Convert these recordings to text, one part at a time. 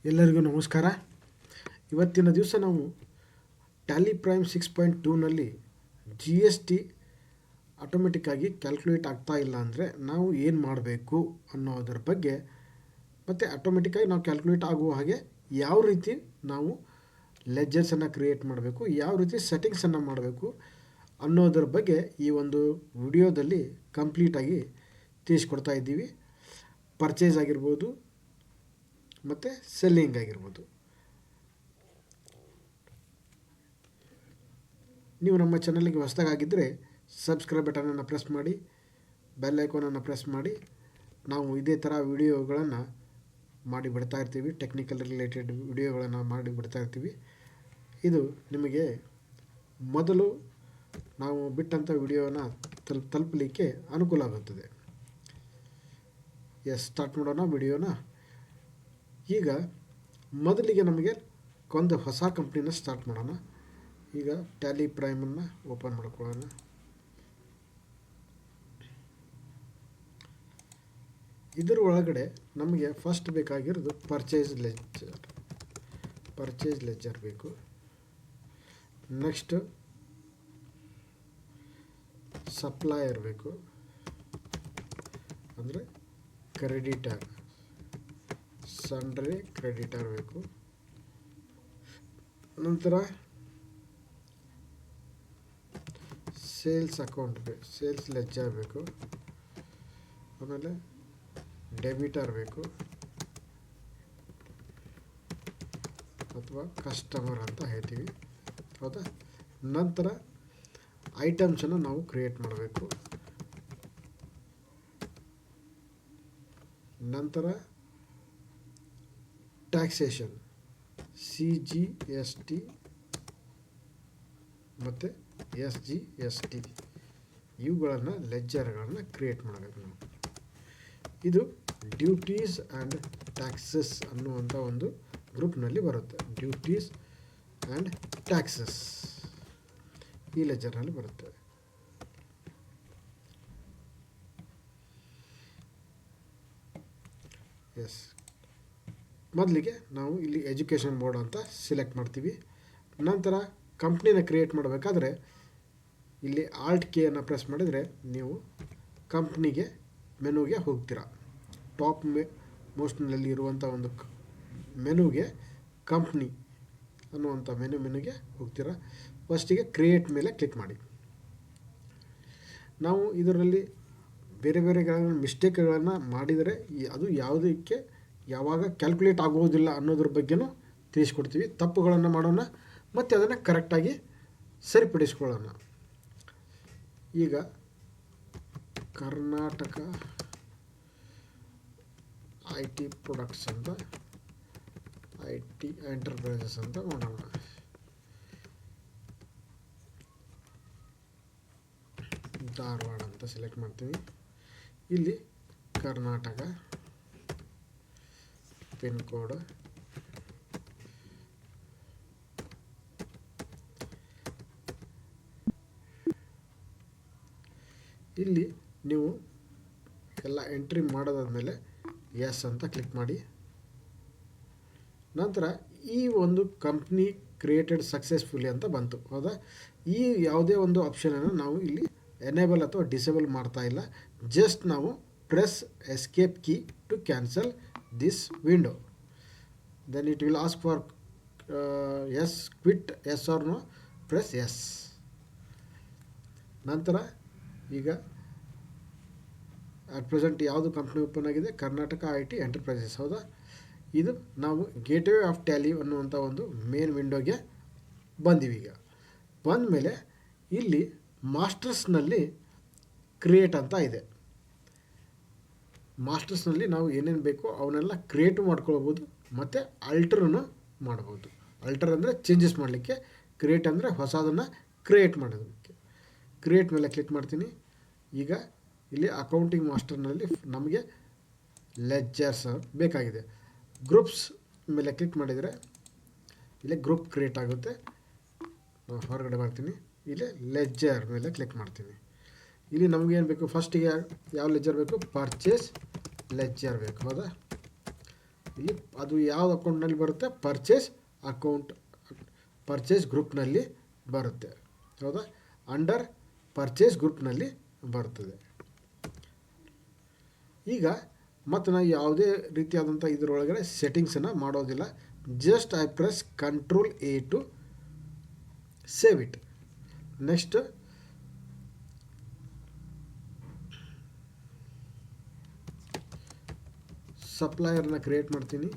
ಎಲ್ಲರಿಗೂ ನಮಸ್ಕಾರ. ಇವತ್ತಿನ ದಿವಸ ನಾವು ಟ್ಯಾಲಿ ಪ್ರೈಮ್ 6.2ನಲ್ಲಿ ಜಿ ಎಸ್ ಟಿ ಆಟೋಮೆಟಿಕ್ಕಾಗಿ ಕ್ಯಾಲ್ಕುಲೇಟ್ ಆಗ್ತಾ ಇಲ್ಲ ಅಂದರೆ ನಾವು ಏನು ಮಾಡಬೇಕು ಅನ್ನೋದ್ರ ಬಗ್ಗೆ, ಮತ್ತು ಆಟೋಮೆಟಿಕ್ಕಾಗಿ ನಾವು ಕ್ಯಾಲ್ಕುಲೇಟ್ ಆಗುವ ಹಾಗೆ ಯಾವ ರೀತಿ ನಾವು ಲೆಜರ್ಸನ್ನು ಕ್ರಿಯೇಟ್ ಮಾಡಬೇಕು, ಯಾವ ರೀತಿ ಸೆಟ್ಟಿಂಗ್ಸನ್ನು ಮಾಡಬೇಕು ಅನ್ನೋದ್ರ ಬಗ್ಗೆ ಈ ಒಂದು ವಿಡಿಯೋದಲ್ಲಿ ಕಂಪ್ಲೀಟಾಗಿ ತಿಳಿಸ್ಕೊಡ್ತಾ ಇದ್ದೀವಿ. ಪರ್ಚೇಸ್ ಆಗಿರ್ಬೋದು ಮತ್ತು ಸೆಲ್ಲಿಂಗ್ ಆಗಿರ್ಬೋದು. ನೀವು ನಮ್ಮ ಚಾನಲ್ಗೆ ಹೊಸದಾಗಿದ್ದರೆ ಸಬ್ಸ್ಕ್ರೈಬ್ ಬಟನನ್ನು ಪ್ರೆಸ್ ಮಾಡಿ, ಬೆಲ್ ಐಕಾನನ್ನು ಪ್ರೆಸ್ ಮಾಡಿ. ನಾವು ಇದೇ ಥರ ವಿಡಿಯೋಗಳನ್ನು ಮಾಡಿ ಬಿಡ್ತಾ ಇರ್ತೀವಿ, ಟೆಕ್ನಿಕಲ್ ರಿಲೇಟೆಡ್ ವಿಡಿಯೋಗಳನ್ನು ಮಾಡಿ ಬಿಡ್ತಾ ಇರ್ತೀವಿ. ಇದು ನಿಮಗೆ ಮೊದಲು ನಾವು ಬಿಟ್ಟಂಥ ವಿಡಿಯೋನ ತಲುಪಲಿಕ್ಕೆ ಅನುಕೂಲ ಆಗುತ್ತದೆ. ಸ್ಟಾರ್ಟ್ ಮಾಡೋಣ ವಿಡಿಯೋನ. ಈಗ ಮೊದಲಿಗೆ ನಮಗೆ ಒಂದು ಹೊಸ ಕಂಪ್ನಿನ ಸ್ಟಾರ್ಟ್ ಮಾಡೋಣ. ಈಗ ಟ್ಯಾಲಿ ಪ್ರೈಮನ್ನು ಓಪನ್ ಮಾಡ್ಕೊಳ್ಳೋಣ. ಇದರ ಒಳಗಡೆ ನಮಗೆ ಫಸ್ಟ್ ಬೇಕಾಗಿರೋದು ಪರ್ಚೇಸ್ ಲೆಜರ್ ಬೇಕು. ನೆಕ್ಸ್ಟ್ ಸಪ್ಲೈಯರ್ ಬೇಕು, ಅಂದರೆ ಕ್ರೆಡಿಟರ್, ಸಂಡ್ರಿ ಕ್ರೆಡಿಟರ್ ಬೇಕು. ನಂತರ ಸೇಲ್ಸ್ ಅಕೌಂಟ್ ಸೇಲ್ಸ್ ಲೆಜರ್ ಬೇಕು. ಆಮೇಲೆ ಡೆಬಿಟರ್ ಬೇಕು, ಅಥವಾ ಕಸ್ಟಮರ್ ಅಂತ ಹೇಳ್ತೀವಿ, ಹೌದಾ. ನಂತರ ಐಟಮ್ಸನ್ನು ನಾವು ಕ್ರಿಯೇಟ್ ಮಾಡಬೇಕು. ನಂತರ ಟ್ಯಾಕ್ಸೇಷನ್, CGST ಮತ್ತು SGST ಇವುಗಳನ್ನು ಲೆಜರ್ಗಳನ್ನು ಕ್ರಿಯೇಟ್ ಮಾಡಬೇಕು ನಾವು. ಇದು ಡ್ಯೂಟೀಸ್ ಆ್ಯಂಡ್ ಟ್ಯಾಕ್ಸಸ್ ಅನ್ನುವಂಥ ಒಂದು ಗ್ರೂಪ್ನಲ್ಲಿ ಬರುತ್ತೆ. ಡ್ಯೂಟೀಸ್ ಆ್ಯಂಡ್ ಟ್ಯಾಕ್ಸಸ್ ಈ ಲೆಜರ್ನಲ್ಲಿ ಬರುತ್ತೆ. ಮೊದಲಿಗೆ ನಾವು ಇಲ್ಲಿ ಎಜುಕೇಷನ್ ಬೋರ್ಡ್ ಅಂತ ಸಿಲೆಕ್ಟ್ ಮಾಡ್ತೀವಿ. ನಂತರ ಕಂಪ್ನಿನ ಕ್ರಿಯೇಟ್ ಮಾಡಬೇಕಾದ್ರೆ ಇಲ್ಲಿ ಆಲ್ಟ್ ಕೀಯನ್ನು ಪ್ರೆಸ್ ಮಾಡಿದರೆ ನೀವು ಕಂಪ್ನಿಗೆ ಮೆನುಗೆ ಹೋಗ್ತೀರಾ. ಟಾಪ್ ಮೋಸ್ಟ್ನಲ್ಲಿ ಇರುವಂಥ ಒಂದು ಮೆನುಗೆ ಕಂಪ್ನಿ ಅನ್ನುವಂಥ ಮೆನುಗೆ ಹೋಗ್ತೀರಾ. ಫಸ್ಟಿಗೆ ಕ್ರಿಯೇಟ್ ಮೇಲೆ ಕ್ಲಿಕ್ ಮಾಡಿ. ನಾವು ಇದರಲ್ಲಿ ಬೇರೆ ಮಿಸ್ಟೇಕ್ಗಳನ್ನು ಮಾಡಿದರೆ ಅದು ಯಾವುದಕ್ಕೆ ಯಾವಾಗ ಕ್ಯಾಲ್ಕುಲೇಟ್ ಆಗುವುದಿಲ್ಲ ಅನ್ನೋದ್ರ ಬಗ್ಗೆನೂ ತಿಳಿಸ್ಕೊಡ್ತೀವಿ. ತಪ್ಪುಗಳನ್ನು ಮಾಡೋಣ ಮತ್ತು ಅದನ್ನು ಕರೆಕ್ಟಾಗಿ ಸರಿಪಡಿಸ್ಕೊಳ್ಳೋಣ. ಈಗ ಕರ್ನಾಟಕ IT ಪ್ರೊಡಕ್ಟ್ಸ್ ಅಂತ IT ಎಂಟರ್ಪ್ರೈಸಸ್ ಅಂತ ಮಾಡೋಣ. ಧಾರವಾಡ ಅಂತ ಸೆಲೆಕ್ಟ್ ಮಾಡ್ತೀವಿ. ಇಲ್ಲಿ ಕರ್ನಾಟಕ, ಪಿನ್ ಕೋಡ್, ಇಲ್ಲಿ ನೀವು ಎಲ್ಲ ಎಂಟ್ರಿ ಮಾಡೋದಾದ್ಮೇಲೆ ಎಸ್ ಅಂತ ಕ್ಲಿಕ್ ಮಾಡಿ. ನಂತರ ಈ ಒಂದು ಕಂಪ್ನಿ ಕ್ರಿಯೇಟೆಡ್ ಸಕ್ಸಸ್ಫುಲಿ ಅಂತ ಬಂತು, ಹೌದಾ. ಈ ಯಾವುದೇ ಒಂದು ಆಪ್ಷನನ್ನು ನಾವು ಇಲ್ಲಿ ಎನೇಬಲ್ ಅಥವಾ ಡಿಸೇಬಲ್ ಮಾಡ್ತಾ ಇಲ್ಲ. ಜಸ್ಟ್ ನಾವು press escape key to cancel this window. Then it will ask for yes, quit, yes or no. Press yes. ನಂತರ ಈಗ ಅಟ್ ಪ್ರೆಸೆಂಟ್ ಯಾವುದು ಕಂಪ್ನಿ ಓಪನ್ ಆಗಿದೆ? ಕರ್ನಾಟಕ IT ಎಂಟರ್ಪ್ರೈಸಸ್, ಹೌದಾ. ಇದು ನಾವು ಗೇಟ್ವೇ ಆಫ್ ಟ್ಯಾಲಿ ಅನ್ನುವಂಥ ಒಂದು ಮೇನ್ ವಿಂಡೋಗೆ ಬಂದೀವಿ. ಈಗ ಬಂದ ಮೇಲೆ ಇಲ್ಲಿ ಮಾಸ್ಟರ್ಸ್ನಲ್ಲಿ ಕ್ರಿಯೇಟ್ ಅಂತ ಇದೆ. ಮಾಸ್ಟರ್ಸ್ನಲ್ಲಿ ನಾವು ಏನೇನು ಬೇಕೋ ಅವನ್ನೆಲ್ಲ ಕ್ರಿಯೇಟ್ ಮಾಡ್ಕೊಳ್ಬೋದು ಮತ್ತು ಅಲ್ಟರನ್ನು ಮಾಡ್ಬೋದು. ಅಲ್ಟರ್ ಅಂದರೆ ಚೇಂಜಸ್ ಮಾಡಲಿಕ್ಕೆ, ಕ್ರಿಯೇಟ್ ಅಂದರೆ ಹೊಸದನ್ನು ಕ್ರಿಯೇಟ್ ಮಾಡೋದಕ್ಕೆ. ಕ್ರಿಯೇಟ್ ಮೇಲೆ ಕ್ಲಿಕ್ ಮಾಡ್ತೀನಿ. ಈಗ ಇಲ್ಲಿ ಅಕೌಂಟಿಂಗ್ ಮಾಸ್ಟರ್ನಲ್ಲಿ ನಮಗೆ ಲೆಜರ್ಸ್ ಬೇಕಾಗಿದೆ. ಗ್ರೂಪ್ಸ್ ಮೇಲೆ ಕ್ಲಿಕ್ ಮಾಡಿದರೆ ಇಲ್ಲಿ ಗ್ರೂಪ್ ಕ್ರಿಯೇಟ್ ಆಗುತ್ತೆ. ನಾನು ಹೊರಗಡೆ ಬರ್ತೀನಿ. ಇಲ್ಲಿ ಲೆಜರ್ ಮೇಲೆ ಕ್ಲಿಕ್ ಮಾಡ್ತೀನಿ. ಇಲ್ಲಿ ನಮಗೇನು ಬೇಕು? ಫಸ್ಟಿಗೆ ಯಾವ ಲೆಜರ್ ಬೇಕು? ಪರ್ಚೇಸ್ ಲೆಜರ್ ಬೇಕು, ಹೌದಾ. ಇಲ್ಲಿ ಅದು ಯಾವ ಅಕೌಂಟ್ನಲ್ಲಿ ಬರುತ್ತೆ, ಪರ್ಚೇಸ್ ಗ್ರೂಪ್ನಲ್ಲಿ ಬರುತ್ತೆ. ಹೌದಾ, ಅಂಡರ್ ಪರ್ಚೇಸ್ ಗ್ರೂಪ್ನಲ್ಲಿ ಬರ್ತದೆ. ಈಗ ಮತ್ತು ನಾವು ಯಾವುದೇ ರೀತಿಯಾದಂಥ ಇದರೊಳಗಡೆ ಸೆಟ್ಟಿಂಗ್ಸನ್ನು ಮಾಡೋದಿಲ್ಲ. Just I press control A to save it. Next ಸಪ್ಲೈಯರ್ನ ಕ್ರಿಯೇಟ್ ಮಾಡ್ತೀನಿ.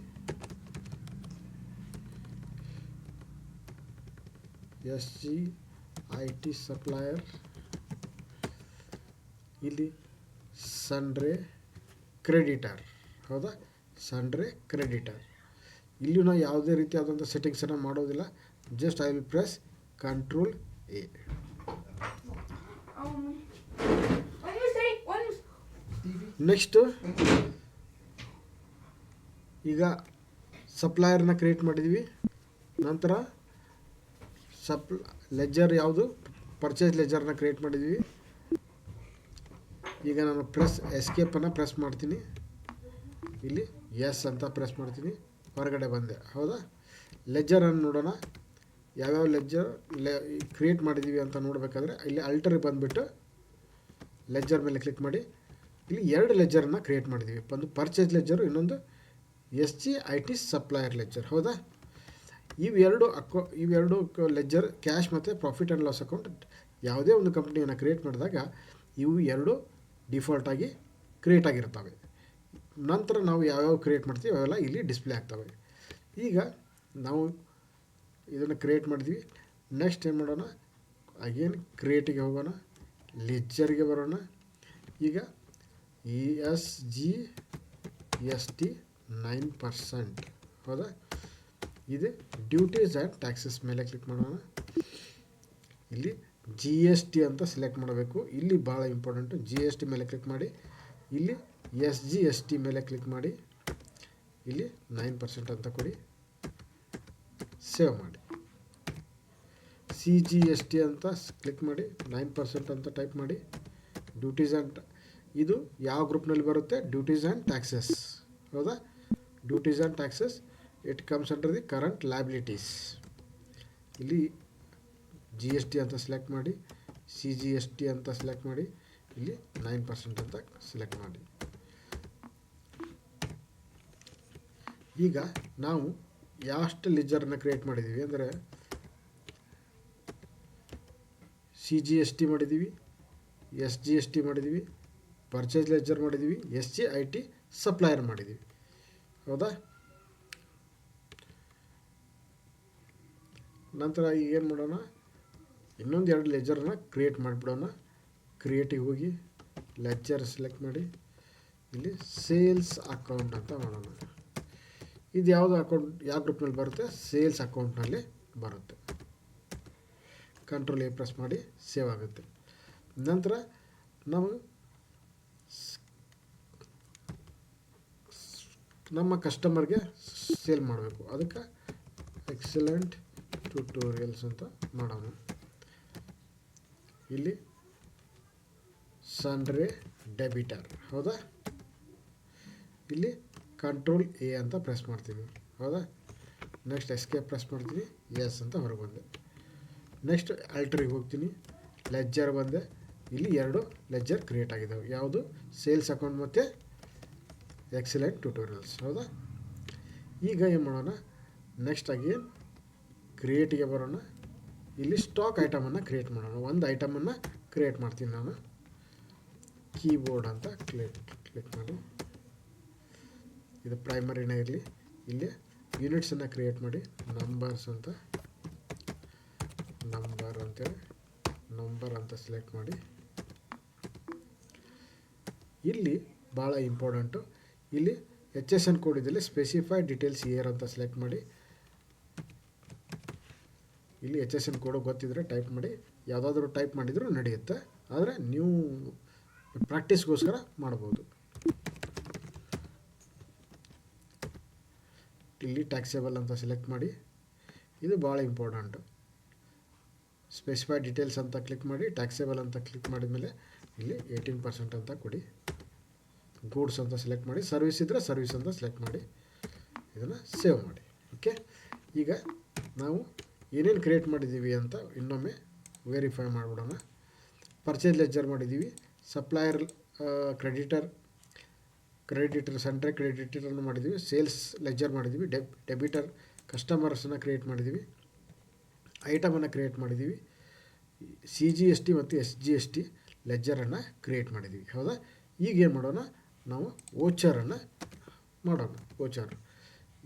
SGIT supplier. ಇಲ್ಲಿ ಸನ್ಡ್ರೆ ಕ್ರೆಡಿಟರ್. ಹೌದಾ, ಸನ್ಡ್ರೆ ಕ್ರೆಡಿಟರ್. ಇಲ್ಲೂ ನಾವು ಯಾವುದೇ ರೀತಿಯಾದಂಥ ಸೆಟ್ಟಿಂಗ್ಸನ್ನು ಮಾಡೋದಿಲ್ಲ. Just I will press control A. Next ಈಗ ಸಪ್ಲೈಯರ್ನ ಕ್ರಿಯೇಟ್ ಮಾಡಿದ್ವಿ. ನಂತರ ಲೆಜರ್ ಯಾವುದು, ಪರ್ಚೇಸ್ ಲೆಜರ್ನ ಕ್ರಿಯೇಟ್ ಮಾಡಿದ್ವಿ. ಈಗ ನಾನು ಎಸ್ಕೇಪನ್ನು ಪ್ರೆಸ್ ಮಾಡ್ತೀನಿ. ಇಲ್ಲಿ ಎಸ್ ಅಂತ ಪ್ರೆಸ್ ಮಾಡ್ತೀನಿ, ಹೊರಗಡೆ ಬಂದೆ. ಹೌದಾ, ಲೆಜರನ್ನು ನೋಡೋಣ. ಯಾವ್ಯಾವ ಲೆಜರ್ ಕ್ರಿಯೇಟ್ ಮಾಡಿದ್ದೀವಿ ಅಂತ ನೋಡಬೇಕಾದ್ರೆ ಇಲ್ಲಿ ಅಲ್ಟರಿಗೆ ಬಂದುಬಿಟ್ಟು ಲೆಜರ್ ಮೇಲೆ ಕ್ಲಿಕ್ ಮಾಡಿ. ಇಲ್ಲಿ 2 ಲೆಜರನ್ನು ಕ್ರಿಯೇಟ್ ಮಾಡಿದ್ದೀವಿ. ಒಂದು ಪರ್ಚೇಸ್ ಲೆಜರು, ಇನ್ನೊಂದು SGIT ಸಪ್ಲೈಯರ್ ಲೆಜರ್. ಹೌದಾ, ಇವೆರಡು ಲೆಜರ್ ಕ್ಯಾಶ್ ಮತ್ತು ಪ್ರಾಫಿಟ್ ಆ್ಯಂಡ್ ಲಾಸ್ ಅಕೌಂಟ್ ಯಾವುದೇ ಒಂದು ಕಂಪ್ನಿಯನ್ನು ಕ್ರಿಯೇಟ್ ಮಾಡಿದಾಗ ಇವು 2 ಡಿಫಾಲ್ಟಾಗಿ ಕ್ರಿಯೇಟ್ ಆಗಿರ್ತವೆ. ನಂತರ ನಾವು ಯಾವ್ಯಾವ ಕ್ರಿಯೇಟ್ ಮಾಡ್ತೀವಿ ಅವೆಲ್ಲ ಇಲ್ಲಿ ಡಿಸ್ಪ್ಲೇ ಆಗ್ತವೆ. ಈಗ ನಾವು ಇದನ್ನು ಕ್ರಿಯೇಟ್ ಮಾಡಿದ್ವಿ. ನೆಕ್ಸ್ಟ್ ಏನು ಮಾಡೋಣ, ಅಗೇನ್ ಕ್ರಿಯೇಟಿಗೆ ಹೋಗೋಣ, ಲೆಜರ್ಗೆ ಬರೋಣ. ಈಗ SGST 9%. ಹೌದಾ, ಇದು ಡ್ಯೂಟೀಸ್ ಆ್ಯಂಡ್ ಟ್ಯಾಕ್ಸಸ್ ಮೇಲೆ ಕ್ಲಿಕ್ ಮಾಡೋಣ. ಇಲ್ಲಿ GST ಅಂತ ಸೆಲೆಕ್ಟ್ ಮಾಡಬೇಕು. ಇಲ್ಲಿ ಭಾಳ ಇಂಪಾರ್ಟೆಂಟು, GST ಮೇಲೆ ಕ್ಲಿಕ್ ಮಾಡಿ. ಇಲ್ಲಿ SGST ಮೇಲೆ ಕ್ಲಿಕ್ ಮಾಡಿ. ಇಲ್ಲಿ 9% ಅಂತ ಕೊಡಿ, ಸೇವ್ ಮಾಡಿ. CGST ಅಂತ ಕ್ಲಿಕ್ ಮಾಡಿ, 9% ಅಂತ ಟೈಪ್ ಮಾಡಿ. ಡ್ಯೂಟೀಸ್ ಆ್ಯಂಡ್ ಇದು ಯಾವ ಗ್ರೂಪ್ನಲ್ಲಿ ಬರುತ್ತೆ, ಡ್ಯೂಟೀಸ್ ಆ್ಯಂಡ್ ಟ್ಯಾಕ್ಸಸ್. ಹೌದಾ, duties and taxes it comes under the current liabilities. ಇಲ್ಲಿ GST ಅಂತ ಸೆಲೆಕ್ಟ್ ಮಾಡಿ, CGST ಅಂತ ಸೆಲೆಕ್ಟ್ ಮಾಡಿ. ಇಲ್ಲಿ 9% ಅಂತ ಸೆಲೆಕ್ಟ್ ಮಾಡಿ. ಈಗ ನಾವು ಯಾಷ್ಟು ಲೆಜರ್ನ ಕ್ರಿಯೇಟ್ ಮಾಡಿದ್ದೀವಿ ಅಂದರೆ CGST ಮಾಡಿದ್ದೀವಿ, SGST ಮಾಡಿದ್ದೀವಿ, ಪರ್ಚೇಸ್ ಲೆಜರ್ ಮಾಡಿದ್ದೀವಿ, SGIT ಸಪ್ಲೈಯರ್ ಮಾಡಿದ್ದೀವಿ. ಹೌದಾ, ನಂತರ ಈಗ ಏನು ಮಾಡೋಣ, ಇನ್ನೊಂದು 2 ಲೆಜರ್ನ ಕ್ರಿಯೇಟ್ ಮಾಡಿಬಿಡೋಣ. ಕ್ರಿಯೇಟಿಗೆ ಹೋಗಿ ಲೆಜರ್ ಸೆಲೆಕ್ಟ್ ಮಾಡಿ. ಇಲ್ಲಿ ಸೇಲ್ಸ್ ಅಕೌಂಟ್ ಅಂತ ಮಾಡೋಣ. ಇದು ಯಾವುದು ಅಕೌಂಟ್, ಯಾವ ಗ್ರೂಪ್ನಲ್ಲಿ ಬರುತ್ತೆ, ಸೇಲ್ಸ್ ಅಕೌಂಟ್ನಲ್ಲಿ ಬರುತ್ತೆ. ಕಂಟ್ರೋಲ್ ಎ ಪ್ರೆಸ್ ಮಾಡಿ, ಸೇವ್ ಆಗುತ್ತೆ. ನಂತರ ನಾವು ನಮ್ಮ ಕಸ್ಟಮರ್ಗೆ ಸೇಲ್ ಮಾಡಬೇಕು. ಅದಕ್ಕೆ ಎಕ್ಸಲೆಂಟ್ ಟ್ಯುಟೋರಿಯಲ್ಸ್ ಅಂತ ಮಾಡೋಣ. ಇಲ್ಲಿ ಸನ್ಡ್ರೆ ಡೆಬಿಟರ್. ಹೌದಾ, ಇಲ್ಲಿ ಕಂಟ್ರೋಲ್ ಎ ಅಂತ ಪ್ರೆಸ್ ಮಾಡ್ತೀನಿ. ಹೌದಾ, ನೆಕ್ಸ್ಟ್ ಎಸ್ಕೇಪ್ ಪ್ರೆಸ್ ಮಾಡ್ತೀನಿ, ಎಸ್ ಅಂತ ಹೊರಗೆ ಬಂದೆ. ನೆಕ್ಸ್ಟ್ ಅಲ್ಟ್ರಿಗೆ ಹೋಗ್ತೀನಿ, ಲೆಜರ್ ಬಂದೆ. ಇಲ್ಲಿ 2 ಲೆಜರ್ ಕ್ರಿಯೇಟ್ ಆಗಿದ್ದಾವೆ. ಯಾವುದು, ಸೇಲ್ಸ್ ಅಕೌಂಟ್ ಮತ್ತು ಎಕ್ಸಲೆಂಟ್ ಟ್ಯುಟೋರಿಯಲ್ಸ್. ಹೌದಾ, ಈಗ ಏನು ಮಾಡೋಣ, ನೆಕ್ಸ್ಟ್ ಅಗೇನ್ ಕ್ರಿಯೇಟಿಗೆ ಬರೋಣ. ಇಲ್ಲಿ ಸ್ಟಾಕ್ ಐಟಮನ್ನು ಕ್ರಿಯೇಟ್ ಮಾಡೋಣ. ಒಂದು ಐಟಮನ್ನು ಕ್ರಿಯೇಟ್ ಮಾಡ್ತೀನಿ ನಾನು. ಕೀಬೋರ್ಡ್ ಅಂತ ಕ್ಲಿಕ್ ಮಾಡಿ. ಇದು ಪ್ರೈಮರಿನೇ ಇರಲಿ. ಇಲ್ಲಿ ಯೂನಿಟ್ಸನ್ನು ಕ್ರಿಯೇಟ್ ಮಾಡಿ. ನಂಬರ್ ಅಂತೇಳಿ ನಂಬರ್ ಅಂತ ಸೆಲೆಕ್ಟ್ ಮಾಡಿ. ಇಲ್ಲಿ ಭಾಳ ಇಂಪಾರ್ಟೆಂಟು, ಇಲ್ಲಿ HSN ಕೋಡ್ ಇದೆಯಲ್ಲ, ಸ್ಪೆಸಿಫೈ ಡೀಟೇಲ್ಸ್ ಇಯರ್ ಅಂತ ಸೆಲೆಕ್ಟ್ ಮಾಡಿ. ಇಲ್ಲಿ HSN ಕೋಡ್ ಗೊತ್ತಿದ್ರೆ ಟೈಪ್ ಮಾಡಿ. ಯಾವುದಾದ್ರೂ ಟೈಪ್ ಮಾಡಿದರೂ ನಡೆಯುತ್ತೆ, ಆದರೆ ನೀವು ಪ್ರಾಕ್ಟೀಸ್ಗೋಸ್ಕರ ಮಾಡ್ಬೋದು. ಇಲ್ಲಿ ಟ್ಯಾಕ್ಸೇಬಲ್ ಅಂತ ಸೆಲೆಕ್ಟ್ ಮಾಡಿ. ಇದು ಭಾಳ ಇಂಪಾರ್ಟೆಂಟು. ಸ್ಪೆಸಿಫೈ ಡೀಟೇಲ್ಸ್ ಅಂತ ಕ್ಲಿಕ್ ಮಾಡಿ, ಟ್ಯಾಕ್ಸೇಬಲ್ ಅಂತ ಕ್ಲಿಕ್ ಮಾಡಿದ ಮೇಲೆ ಇಲ್ಲಿ 18% ಅಂತ ಕೊಡಿ. ಗೂಡ್ಸ್ ಅಂತ ಸೆಲೆಕ್ಟ್ ಮಾಡಿ. ಸರ್ವಿಸ್ ಇದ್ದರೆ ಸರ್ವಿಸ್ ಅಂತ ಸೆಲೆಕ್ಟ್ ಮಾಡಿ. ಇದನ್ನು ಸೇವ್ ಮಾಡಿ. ಓಕೆ, ಈಗ ನಾವು ಏನೇನು ಕ್ರಿಯೇಟ್ ಮಾಡಿದ್ದೀವಿ ಅಂತ ಇನ್ನೊಮ್ಮೆ ವೆರಿಫೈ ಮಾಡಿಬಿಡೋಣ. ಪರ್ಚೇಸ್ ಲೆಡ್ಜರ್ ಮಾಡಿದ್ದೀವಿ, ಸಪ್ಲೈಯರ್ ಕ್ರೆಡಿಟರ್ ಸೆಂಟ್ರಲ್ ಕ್ರೆಡಿಟರನ್ನು ಮಾಡಿದ್ದೀವಿ, ಸೇಲ್ಸ್ ಲೆಡ್ಜರ್ ಮಾಡಿದ್ದೀವಿ, ಡೆಬಿಟರ್ ಕಸ್ಟಮರ್ಸನ್ನು ಕ್ರಿಯೇಟ್ ಮಾಡಿದ್ದೀವಿ, ಐಟಮನ್ನು ಕ್ರಿಯೇಟ್ ಮಾಡಿದ್ದೀವಿ, CGST ಮತ್ತು SGST ಲೆಡ್ಜರನ್ನು ಕ್ರಿಯೇಟ್ ಮಾಡಿದ್ದೀವಿ. ಹೌದಾ, ಈಗ ಏನು ಮಾಡೋಣ, ನಾವು ವೋಚರನ್ನು ಮಾಡೋಣ. ವೋಚರ್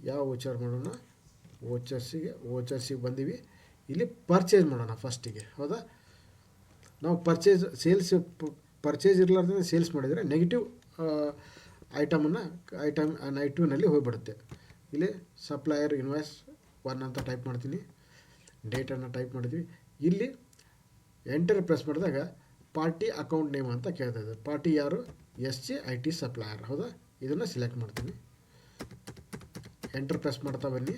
ಯಾವ ವೋಚರ್ ಮಾಡೋಣ, ವೋಚರ್ಸಿಗೆ ಬಂದೀವಿ. ಇಲ್ಲಿ ಪರ್ಚೇಸ್ ಮಾಡೋಣ ಫಸ್ಟಿಗೆ. ಹೌದಾ, ನಾವು ಪರ್ಚೇಸ್ ಇರಲಾರ್ದೇ ಸೇಲ್ಸ್ ಮಾಡಿದರೆ ನೆಗೆಟಿವ್ ಐಟಮ್ನಲ್ಲಿ ಹೋಗಿಬಿಡುತ್ತೆ. ಇಲ್ಲಿ ಸಪ್ಲೈಯರ್ ಇನ್ವಾಯ್ಸ್ 1 ಅಂತ ಟೈಪ್ ಮಾಡ್ತೀನಿ, ಡೇಟನ್ನು ಟೈಪ್ ಮಾಡಿದ್ವಿ. ಇಲ್ಲಿ ಎಂಟರ್ ಪ್ರೆಸ್ ಮಾಡಿದಾಗ ಪಾರ್ಟಿ ಅಕೌಂಟ್ ನೇಮ್ ಅಂತ ಕೇಳ್ತಾ ಇದೆ. ಪಾರ್ಟಿ ಯಾರು, SGIT ಸಪ್ಲೈಯರ್. ಹೌದಾ, ಇದನ್ನು ಸೆಲೆಕ್ಟ್ ಮಾಡ್ತೀನಿ, ಎಂಟರ್ ಪ್ರೆಸ್ ಮಾಡ್ತಾ ಬನ್ನಿ.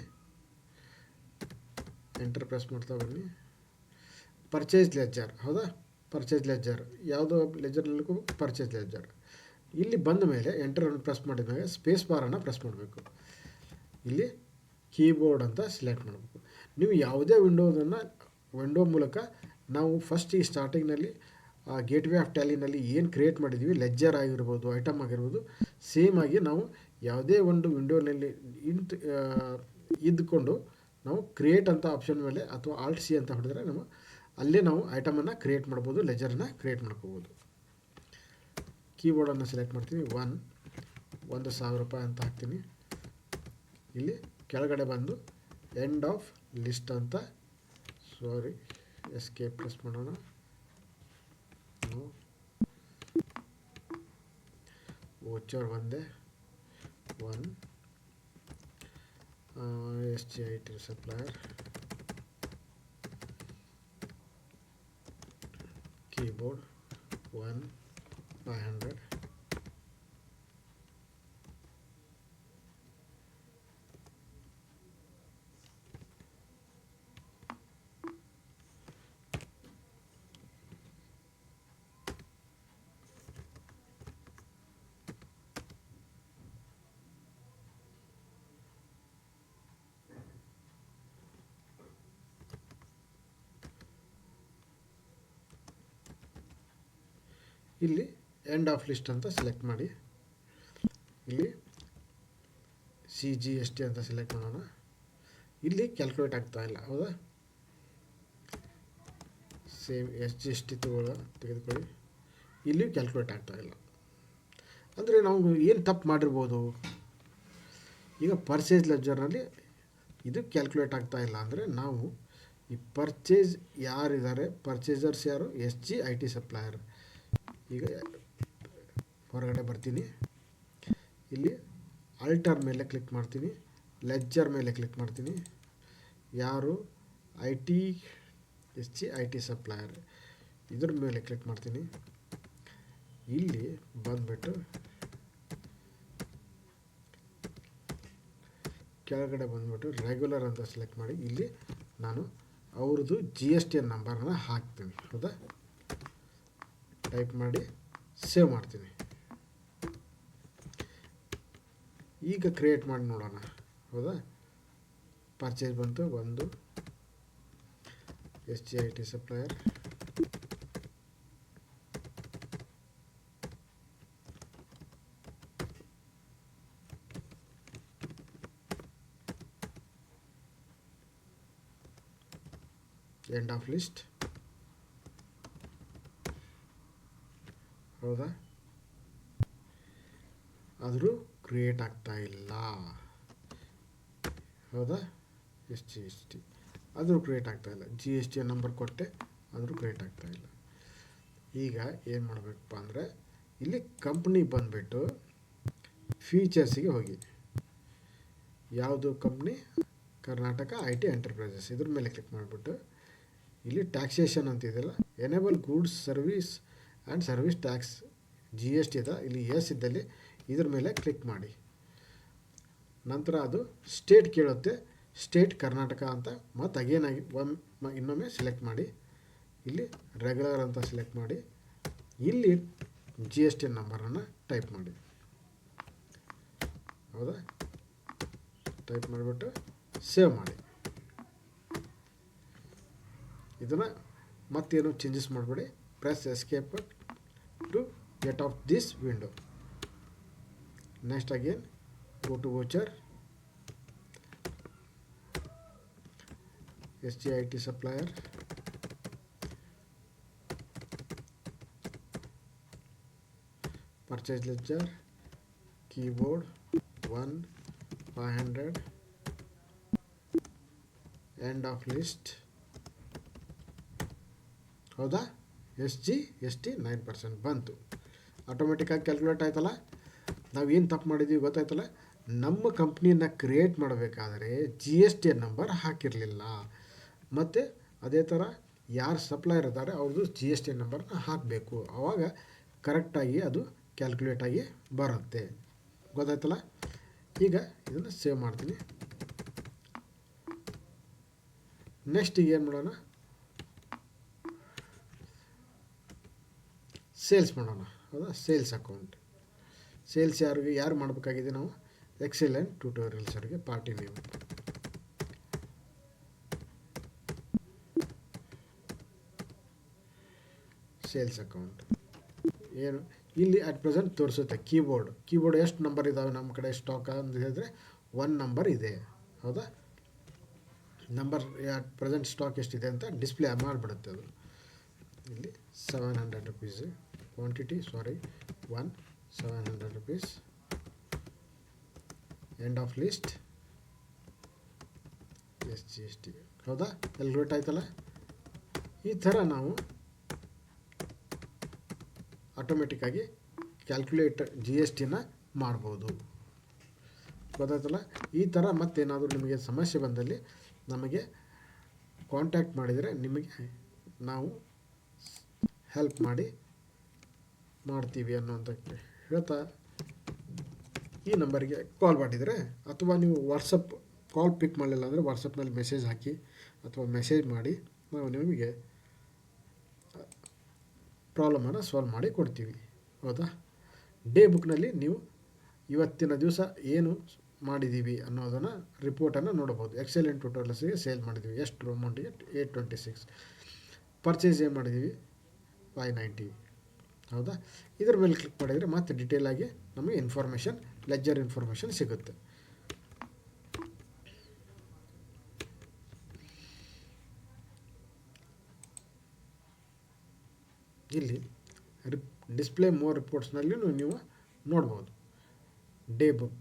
Purchase ledger. ಹೌದಾ, ಪರ್ಚೇಸ್ ಲೆಡ್ಜರ್ ಯಾವುದೋ ಲೆಡ್ಜರ್ನಲ್ಲಿಗೂ ಪರ್ಚೇಸ್ ಲೆಡ್ಜರ್. ಇಲ್ಲಿ ಬಂದ ಮೇಲೆ ಎಂಟರನ್ನು ಪ್ರೆಸ್ ಮಾಡಿದ ಮೇಲೆ ಸ್ಪೇಸ್ ಬಾರನ್ನು ಪ್ರೆಸ್ ಮಾಡಬೇಕು. ಇಲ್ಲಿ ಕೀಬೋರ್ಡ್ ಅಂತ ಸೆಲೆಕ್ಟ್ ಮಾಡಬೇಕು. ನೀವು ಯಾವುದೇ ವಿಂಡೋ ಮೂಲಕ ನಾವು ಫಸ್ಟ್ ಈ ಸ್ಟಾರ್ಟಿಂಗ್ನಲ್ಲಿ ಗೇಟ್ವೇ ಆಫ್ ಟ್ಯಾಲಿನಲ್ಲಿ ಏನು ಕ್ರಿಯೇಟ್ ಮಾಡಿದ್ದೀವಿ, ಲೆಡ್ಜರ್ ಆಗಿರ್ಬೋದು, ಐಟಮ್ ಆಗಿರ್ಬೋದು, ಸೇಮ್ ಆಗಿ ನಾವು ಯಾವುದೇ ಒಂದು ವಿಂಡೋನಲ್ಲಿ ಇದ್ದುಕೊಂಡು ನಾವು ಕ್ರಿಯೇಟ್ ಅಂತ ಆಪ್ಷನ್ ಮೇಲೆ ಅಥವಾ Alt C ಅಂತ ಹೊಡೆದ್ರೆ ಅಲ್ಲೇ ನಾವು ಐಟಮನ್ನು ಕ್ರಿಯೇಟ್ ಮಾಡ್ಬೋದು, ಲೆಡ್ಜರನ್ನು ಕ್ರಿಯೇಟ್ ಮಾಡ್ಕೋಬೋದು. ಕೀಬೋರ್ಡನ್ನು ಸೆಲೆಕ್ಟ್ ಮಾಡ್ತೀನಿ, 1,000 ರೂಪಾಯಿ ಅಂತ ಹಾಕ್ತೀನಿ. ಇಲ್ಲಿ ಕೆಳಗಡೆ ಬಂದು ಎಂಡ್ ಆಫ್ ಲಿಸ್ಟ್ ಅಂತ, ಎಸ್ಕೇಪ್ ಪ್ರೆಸ್ ಮಾಡೋಣ. ವೋಚರ್ ಒಂದೇ 1 SGIT ಸಪ್ಲೈಯರ್, ಕೀಬೋರ್ಡ್ 500. ಇಲ್ಲಿ ಎಂಡ್ ಆಫ್ ಲಿಸ್ಟ್ ಅಂತ ಸೆಲೆಕ್ಟ್ ಮಾಡಿ. ಇಲ್ಲಿ CGST ಅಂತ ಸೆಲೆಕ್ಟ್ ಮಾಡೋಣ. ಇಲ್ಲಿ ಕ್ಯಾಲ್ಕುಲೇಟ್ ಆಗ್ತಾ ಇಲ್ಲ. ಹೌದಾ, ಸೇಮ್ SGST ತೆಗೆದುಕೊಳ್ಳಿ. ಇಲ್ಲಿಯೂ ಕ್ಯಾಲ್ಕುಲೇಟ್ ಆಗ್ತಾ ಇಲ್ಲ. ಅಂದರೆ ನಾವು ಏನು ತಪ್ಪು ಮಾಡಿರ್ಬೋದು. ಈಗ ಪರ್ಚೇಸ್ ಲೆಡ್ಜರ್ನಲ್ಲಿ ಇದು ಕ್ಯಾಲ್ಕುಲೇಟ್ ಆಗ್ತಾ ಇಲ್ಲ ಅಂದರೆ ನಾವು ಈ ಪರ್ಚೇಸ್ ಯಾರಿದ್ದಾರೆ, ಪರ್ಚೇಸರ್ಸ್ ಯಾರು, SGIT ಸಪ್ಲೈಯರ್. ಈಗ ಹೊರಗಡೆ ಬರ್ತೀನಿ, ಇಲ್ಲಿ ಆಲ್ಟರ್ ಮೇಲೆ ಕ್ಲಿಕ್ ಮಾಡ್ತೀನಿ, ಲೆಡ್ಜರ್ ಮೇಲೆ ಕ್ಲಿಕ್ ಮಾಡ್ತೀನಿ. ಯಾರು, SGIT ಸಪ್ಲೈಯರ್, ಇದ್ರ ಮೇಲೆ ಕ್ಲಿಕ್ ಮಾಡ್ತೀನಿ. ಇಲ್ಲಿ ಬಂದುಬಿಟ್ಟು ಕೆಳಗಡೆ ಬಂದುಬಿಟ್ಟು ರೆಗ್ಯುಲರ್ ಅಂತ ಸೆಲೆಕ್ಟ್ ಮಾಡಿ. ಇಲ್ಲಿ ನಾನು ಅವ್ರದ್ದು GST ನಂಬರನ್ನು ಹಾಕ್ತೀನಿ. ಹೌದಾ, ಟೈಪ್ ಮಾಡಿ ಸೇವ್ ಮಾಡ್ತೀನಿ. ಈಗ ಕ್ರಿಯೇಟ್ ಮಾಡಿ ನೋಡೋಣ. ಹೌದಾ, ಪರ್ಚೇಸ್ ಬಂತು 1 SGIT supplier, end of list. ಹೌದಾ, ಆದರೂ ಕ್ರಿಯೇಟ್ ಆಗ್ತಾ ಇಲ್ಲ. ಹೌದಾ, SGST ಆದರೂ ಕ್ರಿಯೇಟ್ ಆಗ್ತಾ ಇಲ್ಲ. GST ನಂಬರ್ ಕೊಟ್ಟೆ, ಆದರೂ ಕ್ರಿಯೇಟ್ ಆಗ್ತಾ ಇಲ್ಲ. ಈಗ ಏನು ಮಾಡಬೇಕಪ್ಪ ಅಂದರೆ ಇಲ್ಲಿ ಕಂಪ್ನಿ ಬಂದುಬಿಟ್ಟು ಫೀಚರ್ಸಿಗೆ ಹೋಗಿ. ಯಾವುದು ಕಂಪ್ನಿ, ಕರ್ನಾಟಕ IT ಎಂಟರ್ಪ್ರೈಸಸ್. ಇದ್ರ ಮೇಲೆ ಕ್ಲಿಕ್ ಮಾಡಿಬಿಟ್ಟು ಇಲ್ಲಿ ಟ್ಯಾಕ್ಸೇಷನ್ ಅಂತಿದೆಯಲ್ಲ, enable goods service and service tax GST ಇದೆ. ಇಲ್ಲಿ ಎಸ್ ಇದ್ದಲ್ಲಿ ಇದ್ರ ಮೇಲೆ ಕ್ಲಿಕ್ ಮಾಡಿ. ನಂತರ ಅದು ಸ್ಟೇಟ್ ಕೇಳುತ್ತೆ, ಸ್ಟೇಟ್ ಕರ್ನಾಟಕ ಅಂತ ಮತ್ತು ಅಗೇನಾಗಿ ಇನ್ನೊಮ್ಮೆ ಸೆಲೆಕ್ಟ್ ಮಾಡಿ. ಇಲ್ಲಿ ರೆಗ್ಯುಲರ್ ಅಂತ ಸೆಲೆಕ್ಟ್ ಮಾಡಿ. ಇಲ್ಲಿ GST ನಂಬರನ್ನು ಟೈಪ್ ಮಾಡಿ. ಹೌದಾ, ಟೈಪ್ ಮಾಡಿಬಿಟ್ಟು ಸೇವ್ ಮಾಡಿ. ಇದನ್ನು ಮತ್ತೇನು ಚೇಂಜಸ್ ಮಾಡಬೇಡಿ. Press escape to get off this window. Next again go to voucher, SGIT supplier, purchase ledger, keyboard 1 500, end of list. ಹೌದಾ? SGST 9% ಬಂತು. ಆಟೋಮೆಟಿಕ್ಕಾಗಿ ಕ್ಯಾಲ್ಕುಲೇಟ್ ಆಯ್ತಲ್ಲ. ನಾವು ಏನು ತಪ್ಪು ಮಾಡಿದ್ದೀವಿ ಗೊತ್ತಾಯ್ತಲ್ಲ. ನಮ್ಮ ಕಂಪ್ನಿಯನ್ನು ಕ್ರಿಯೇಟ್ ಮಾಡಬೇಕಾದ್ರೆ GST ನಂಬರ್ ಹಾಕಿರಲಿಲ್ಲ. ಮತ್ತು ಅದೇ ಥರ ಯಾರು ಸಪ್ಲೈಯರ್ ಇದ್ದಾರೆ ಅವ್ರದ್ದು GST ನಂಬರ್ನ ಹಾಕಬೇಕು. ಆವಾಗ ಕರೆಕ್ಟಾಗಿ ಅದು ಕ್ಯಾಲ್ಕುಲೇಟ್ ಆಗಿ ಬರುತ್ತೆ. ಗೊತ್ತಾಯ್ತಲ್ಲ. ಈಗ ಇದನ್ನು ಸೇವ್ ಮಾಡ್ತೀನಿ. ನೆಕ್ಸ್ಟ್ ಈಗ ಏನು ಮಾಡೋಣ, ಸೇಲ್ಸ್ ಮಾಡೋಣ. ಹೌದಾ? Sales account. ಸೇಲ್ಸ್ ಯಾರು ಮಾಡಬೇಕಾಗಿದೆ? ನಾವು ಎಕ್ಸಲೆಂಟ್ ಟ್ಯೂಟೋರಿಯಲ್ಸ್ ಅವರಿಗೆ ಪಾರ್ಟಿ ನೇಮ್. ಸೇಲ್ಸ್ ಅಕೌಂಟ್ ಏನು ಇಲ್ಲಿ ಅಟ್ ಪ್ರೆಸೆಂಟ್ ತೋರಿಸುತ್ತೆ. ಕೀಬೋರ್ಡ್ ಎಷ್ಟು ನಂಬರ್ ಇದ್ದಾವೆ ನಮ್ಮ ಕಡೆ ಸ್ಟಾಕ್ ಅಂತ ಹೇಳಿದ್ರೆ 1 ನಂಬರ್ ಇದೆ. ಹೌದಾ? ನಂಬರ್ ಅಟ್ ಪ್ರೆಸೆಂಟ್ ಸ್ಟಾಕ್ ಎಷ್ಟಿದೆ ಅಂತ ಡಿಸ್ಪ್ಲೇ ಮಾಡಿಬಿಡುತ್ತೆ ಅದು. ಇಲ್ಲಿ 700 rupees quantity, 700 rupees. End of list SGST. ಹೌದಾ? ಕ್ಯಾಲ್ಕುಲೇಟ್ ಆಯ್ತಲ್ಲ. ಈ ಥರ ನಾವು ಆಟೋಮೆಟಿಕ್ಕಾಗಿ ಕ್ಯಾಲ್ಕುಲೇಟ್ GSTನ ಮಾಡ್ಬೋದು. ಗೊತ್ತಾಯ್ತಲ್ಲ. ಈ ಥರ ಮತ್ತೇನಾದರೂ ನಿಮಗೆ ಸಮಸ್ಯೆ ಬಂದಲ್ಲಿ ನಮಗೆ ಕಾಂಟ್ಯಾಕ್ಟ್ ಮಾಡಿದರೆ ನಿಮಗೆ ನಾವು ಹೆಲ್ಪ್ ಮಾಡ್ತೀವಿ ಅನ್ನೋಂಥ ಹೇಳ್ತಾ ಈ ನಂಬರಿಗೆ ಕಾಲ್ ಮಾಡಿದರೆ, ಅಥವಾ ನೀವು ವಾಟ್ಸಪ್ ಕಾಲ್ ಪಿಕ್ ಮಾಡಲಿಲ್ಲ ಅಂದರೆ ವಾಟ್ಸಪ್ನಲ್ಲಿ ಮೆಸೇಜ್ ಹಾಕಿ ಅಥವಾ ಮೆಸೇಜ್ ಮಾಡಿ ನಾವು ನಿಮಗೆ ಪ್ರಾಬ್ಲಮನ್ನು ಸಾಲ್ವ್ ಮಾಡಿ ಕೊಡ್ತೀವಿ. ಹೌದಾ? ಡೇ ಬುಕ್ನಲ್ಲಿ ನೀವು ಇವತ್ತಿನ ದಿವಸ ಏನು ಮಾಡಿದ್ದೀವಿ ಅನ್ನೋದನ್ನು ರಿಪೋರ್ಟನ್ನು ನೋಡ್ಬೋದು. ಎಕ್ಸಲೆಂಟ್ ಟ್ಯೂಟೋರಿಯಲ್ಸ್ಗೆ ಸೇಲ್ ಮಾಡಿದ್ದೀವಿ. ಎಷ್ಟು ಅಮೌಂಟಿಗೆ? 826. ಪರ್ಚೇಸ್ ಏನು ಮಾಡಿದ್ದೀವಿ? 590. ಹೌದಾ? ಇದ್ರ ಮೇಲೆ ಕ್ಲಿಕ್ ಮಾಡಿದರೆ ಮತ್ತೆ ಡೀಟೇಲ್ ಆಗಿ ನಮಗೆ ಇನ್ಫಾರ್ಮೇಷನ್, ಲೆಡ್ಜರ್ ಇನ್ಫಾರ್ಮೇಷನ್ ಸಿಗುತ್ತೆ. ಇಲ್ಲಿ ಡಿಸ್ಪ್ಲೇ ಮೋರ್ ರಿಪೋರ್ಟ್ಸ್ನಲ್ಲಿ ನೀವು ನೋಡ್ಬೋದು. Day book,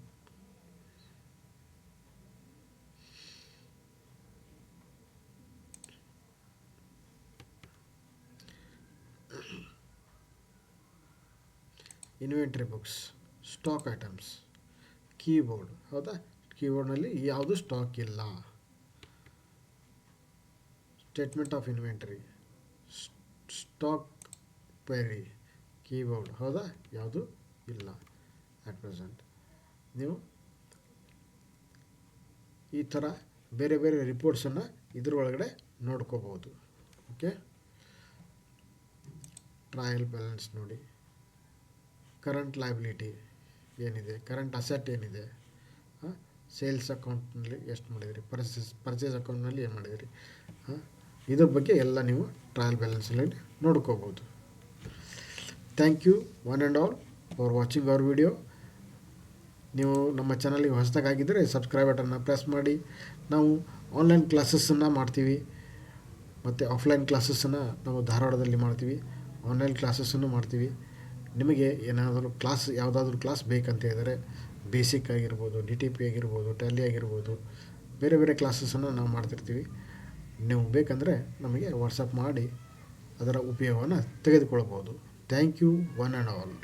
inventory books, stock items, keyboard. ಹೌದಾ? ಕೀಬೋರ್ಡ್ನಲ್ಲಿ ಯಾವುದು ಸ್ಟಾಕ್ ಇಲ್ಲ. Statement of inventory, stock query, keyboard. ಹೌದಾ? ಯಾವುದು ಇಲ್ಲ ಅಟ್ ಪ್ರೆಸೆಂಟ್. ನೀವು ಈ ಥರ ಬೇರೆ ಬೇರೆ ರಿಪೋರ್ಟ್ಸನ್ನು ಇದ್ರೊಳಗಡೆ ನೋಡ್ಕೋಬೋದು. ಓಕೆ. ಟ್ರಯಲ್ ಬ್ಯಾಲೆನ್ಸ್ ನೋಡಿ, ಕರೆಂಟ್ ಲಯಬಿಲಿಟಿ ಏನಿದೆ, ಕರೆಂಟ್ ಅಸೆಟ್ ಏನಿದೆ, ಸೇಲ್ಸ್ ಅಕೌಂಟ್ನಲ್ಲಿ ಎಷ್ಟು ಮಾಡಿದಿರಿ, ಪರ್ಚೇಸ್ ಅಕೌಂಟ್ನಲ್ಲಿ ಏನು ಮಾಡಿದಿರಿ, ಇದ್ರ ಬಗ್ಗೆ ಎಲ್ಲ ನೀವು ಟ್ರಯಲ್ ಬ್ಯಾಲೆನ್ಸಲ್ಲಿ ನೋಡ್ಕೋಬೋದು. Thank you one and all for watching our video. ನೀವು ನಮ್ಮ ಚಾನಲ್ಗೆ ಹೊಸದಾಗಿದ್ದರೆ ಸಬ್ಸ್ಕ್ರೈಬ್ ಬಟನ್ನ ಪ್ರೆಸ್ ಮಾಡಿ. ನಾವು ಆನ್ಲೈನ್ ಕ್ಲಾಸಸ್ಸನ್ನು ಮಾಡ್ತೀವಿ ಮತ್ತು ಆಫ್ಲೈನ್ ಕ್ಲಾಸಸ್ಸನ್ನು ನಾವು ಧಾರವಾಡದಲ್ಲಿ ಮಾಡ್ತೀವಿ. ಆನ್ಲೈನ್ ಕ್ಲಾಸಸ್ಸನ್ನು ಮಾಡ್ತೀವಿ. ನಿಮಗೆ ಏನಾದರೂ ಯಾವುದಾದ್ರೂ ಕ್ಲಾಸ್ ಬೇಕಂತ ಹೇಳಿದರೆ ಬೇಸಿಕ್ ಆಗಿರ್ಬೋದು, DTP ಆಗಿರ್ಬೋದು, ಟ್ಯಾಲಿ ಆಗಿರ್ಬೋದು, ಬೇರೆ ಬೇರೆ ಕ್ಲಾಸಸ್ಸನ್ನು ನಾವು ಮಾಡ್ತಿರ್ತೀವಿ. ನೀವು ಬೇಕಂದರೆ ನಮಗೆ ವಾಟ್ಸಪ್ ಮಾಡಿ ಅದರ ಉಪಯೋಗವನ್ನು ತೆಗೆದುಕೊಳ್ಬೋದು. Thank you one and all.